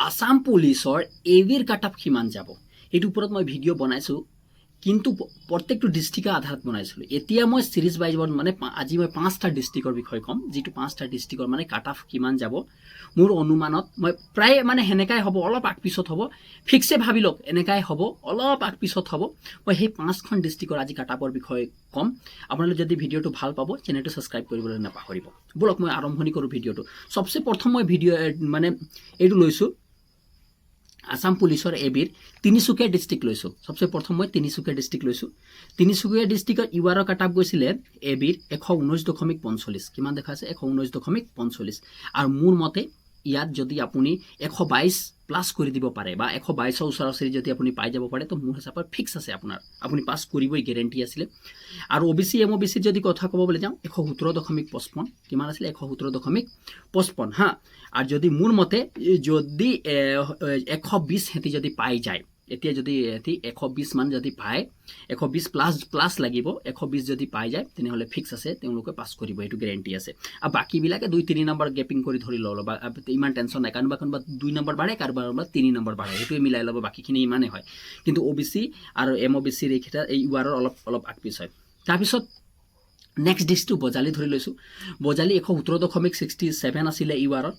আসাম পুলিচৰ এবিৰ cut off কিমান যাব এইটোৰ ওপৰত মই ভিডিঅ' বনাইছোঁ কিন্তু প্ৰত্যেকটো ডিষ্ট্ৰিক্টৰ আধাৰত বনাইছিলোঁ এতিয়া মই সিৰিজ ৱাইজ মানে আজি মই 5টা ডিষ্ট্ৰিক্টৰ বিষয়ে ক'ম যেটো 5টা ডিষ্ট্ৰিক্টৰ মানে কাট অফ কিমান যাব মোৰ অনুমানত মই প্ৰায় মানে হেনেকাই হ'ব অলপ আগ পিছত হ'ব ফিক্সে ভাবি লওক এনেকাই হ'ব অলপ আগ পিছত হ'ব মই সেই 5খন ডিষ্ট্ৰিক্টৰ আজি কাট অফৰ বিষয়ে ক'ম আপোনালোকে যদি ভিডিঅ'টো ভাল পাব চেনেলটো সাবস্ক্ৰাইব কৰিবলৈ নাপাহৰিব বলক মই আৰম্ভণি কৰোঁ ভিডিঅ'টো সবচে প্ৰথম মই ভিডিঅ' মানে এইটো লৈছোঁ আসাম পুলিচৰ এবিৰ তিনিচুকীয়া ডিস্ট্ৰিক্ট লৈছোঁ সবচে প্ৰথম মই তিনিচুকীয়া ডিস্ট্ৰিক্ট লৈছোঁ তিনিচুকীয়া ডিস্ট্ৰিক্টৰ ইউআৰৰ কাট অফ গৈছিলে এবিৰ 119.45 কিমান দেখা আছে 119.45 আৰু মোৰ মতে ইয়াত যদি আপুনি 122 প্লাস কৰি দিব পাৰে বা 122 ওচৰা-ওচৰি যদি আপুনি পাই যাব পাৰে তো মোৰ হিচাপত ফিক্স আছে আপোনাৰ আপুনি পাস কৰিবই গ্যাৰান্টি আছিল আৰু ওবিসি এমওবিসি যদি কথা ক'ব বলে যাওঁ 117.55 কিমান আছিল 117.55 হা আর যদি মোৰ মতে যদি 120 হেতি যদি পাই যায় এতিয়া যদি হেতি 120 মান যদি পায় 120 প্লাস লাগিব 120 যদি পাই যায় তেনেহলে ফিক্স আছে তেওঁলোকে পাস কৰিব এটো গ্যাৰান্টি আছে আৰু বাকি বিলাকে 2-3 নম্বৰ গেপিং কৰি ধৰি ললো বা ইমান টেনশন নাই কাৰণ বা 2 নম্বৰ বাঢ়ে কাৰবাৰ 3 নম্বৰ বাঢ়ে এটোই মিলাই লব বাকিখিনি ইমানে হয় কিন্তু ওবিসি আৰু এমওবিসি ৰেখিটা এই ইউআৰৰ অলপ আগপিছ হয় তাৰ পিছত নেক্সট ডিস্ট্ৰিক্ট বজালি ধৰি লৈছো বজালি 117.67 আছিল ইউআৰৰ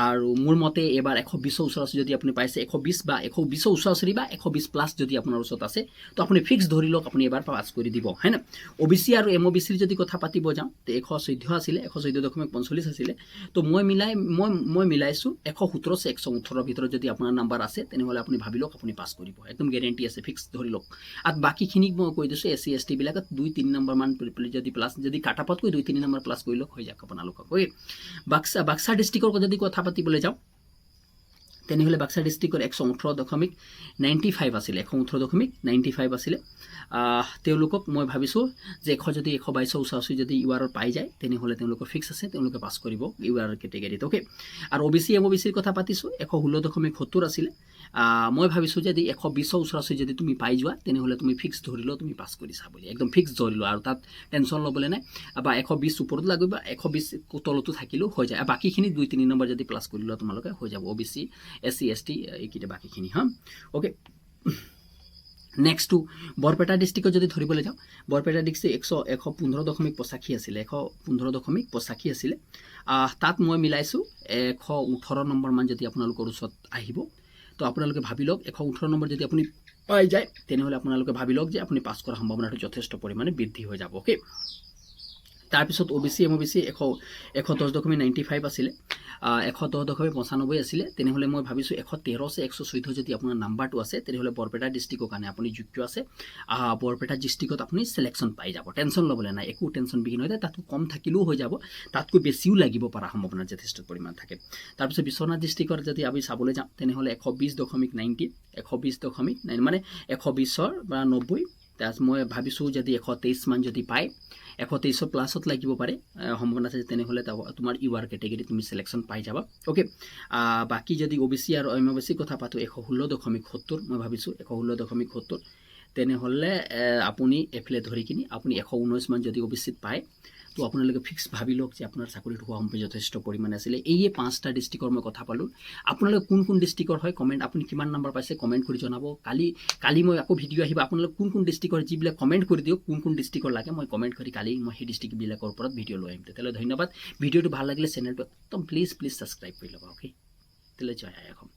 আৰু মোৰ মতে এবাৰ 120 ওচৰা যদি আপুনি পাইছে 120 বা 120 ওচৰা বা 120 প্লাস যদি আপোনাৰ ওচৰত আছে তো আপুনি ফিক্স ধৰি লওক আপুনি এবাৰ পাস কৰি দিব হয়না ওবিসি আৰু এমওবিসিৰ যদি কথা পাতিব যাওঁ তে 114 আছিল 114.45 আছিল তো মই মিলাইছো 117 से 118 ভিতৰত যদি আপোনাৰ নাম্বাৰ আছে তেনেহলে আপুনি ভাবি লওক আপুনি পাস কৰিব একদম গ্যাৰান্টি আছে ফিক্স ধৰি লওক আৰু বাকিখিনিক মই কৈ দিছো এসসি এসটি বিলাকত 2-3 নম্বৰ মান যদি প্লাস যদি কাটাপত কৈ 2-3 নম্বৰ প্লাস কৰি লওক হৈ যাক আপোনালোকক ওই বাক্সা ডিস্ট্ৰিক্টৰ যদি কথা পাতিবলৈ যাওঁ তেনেহলে বাক্সা ডিস্ট্ৰিক্টৰ 118.95 আছিল 118.95 আছিল তেওঁলোকক মই ভাবিছো যে 100 যদি 122 ওচৰা যদি ইউআৰৰ পাই যায় তেনেহলে তেওঁলোকৰ ফিক্স আছে তেওঁলোকে পাস কৰিব ইউআৰ ক্যাটাগৰীত ওকে আৰু ওবিসি এমওবিসিৰ কথা পাতিছো 116.70 আছিল মই ভাবিছো যে 120 ওচৰা যদি তুমি পাই যোৱা তেনেহলে তুমি ফিক্স ধৰিলো তুমি পাস কৰিছা বুলি একদম ফিক্স ধৰিলো আৰু তাত টেনশন লবলে নাই বা 120 ওপৰত লাগিব 120 তলতো থাকিলো হৈ যায় বাকিখিনি 2-3 নম্বৰ যদি প্লাস কৰিলো তোমালোকে হৈ যাব ওবিসি এসসি এসটি এইকিটা বাকিখিনি হা ওকে নেক্সট টু বৰপেটা ডিস্ট্ৰিক্টত যদি ধৰিবলৈ যাওঁ বৰপেটা ডিস্ট্ৰিক্ট 115.85 আছিল 115.85 আছিল তাত মই মিলাইছো 118 নম্বৰ মান যদি আপোনালোকৰ ওচৰত আহিব তো আপোনালোকে ভাবি লওক 118 নম্বৰ যদি আপুনি পাই যায় তেনেহলে আপোনালোকে ভাবি লওক যে আপুনি পাস কৰাৰ সম্ভাৱনাটো যথেষ্ট পৰিমাণে বৃদ্ধি হৈ যাব ওকে তাৰ পিছত ওবিসি এমওবিসি 110.95 আছিল 110.95 আছিল তেনেহলে মই ভাবিছো 113 से 114 যদি আপোনাৰ নাম্বাৰটো আছে তেনেহলে বৰপেটা ডিস্ট্ৰিক্টৰ কাৰণে আপুনি যোগ্য আছে বৰপেটা ডিস্ট্ৰিক্টত আপুনি সিলেকশন পাই যাব টেনশন লবলে নাই একো টেনশন বিহীন হৈ তাত কম থাকিলেও হৈ যাব তাতকৈ বেছিও লাগিব পৰা সম্ভাৱনা যথেষ্ট পৰিমাণ থাকে তাৰ পিছত বিশ্বনাথ ডিস্ট্ৰিক্টৰ যদি আমি চাবলৈ যাওঁ তেনেহলে 120.90 120.9 মানে 120ৰ বা 90 তাত মই ভাবিছো যদি 123 মান যদি পায় 123 প্লাসত লাগিব পাৰে সম্ভাৱনা আছে তেনেহলে তোমাৰ ইউআৰ ক্যাটাগৰী তুমি সিলেকশন পাই যাবা ওকে বাকি যদি ওবিসি আৰু এমওবিসি কথা পাতো 116.70 মই ভাবিছো 116.70 তেনেহলে আপুনি এফলে ধৰি কিনি আপুনি 119 মান যদি ওবিসিত পায় তো আপোনালোকে ফিক্স ভাবি লওক যে আপোনাৰ চাকৰিটো হোৱা সম্ভৱ যথেষ্ট পৰিমাণে আছিল এই 5টা ডিস্ট্ৰিক্টৰ মই কথা পালো আপোনালোকে কোন ডিস্ট্ৰিক্টৰ হয় কমেন্ট আপুনি কিমান নম্বৰ পাইছে কমেন্ট কৰি জনাব কালি মই আকৌ ভিডিঅ' আহিব আপোনালোকে কোন ডিস্ট্ৰিক্টৰ যিবিলাক কমেন্ট কৰি দিওক কোন ডিস্ট্ৰিক্টৰ লাগে মই কমেন্ট কৰি কালি মই সেই ডিস্ট্ৰিক্ট বিলাকৰ ওপৰত ভিডিঅ' লৈ আহিম তেতিয়ালে ধন্যবাদ ভিডিঅ'টো ভাল লাগিলে চেনেলটো একদম প্লিজ সাবস্ক্ৰাইব কৰি ল'ব ওকে তেতিয়ালে জয় আই অসম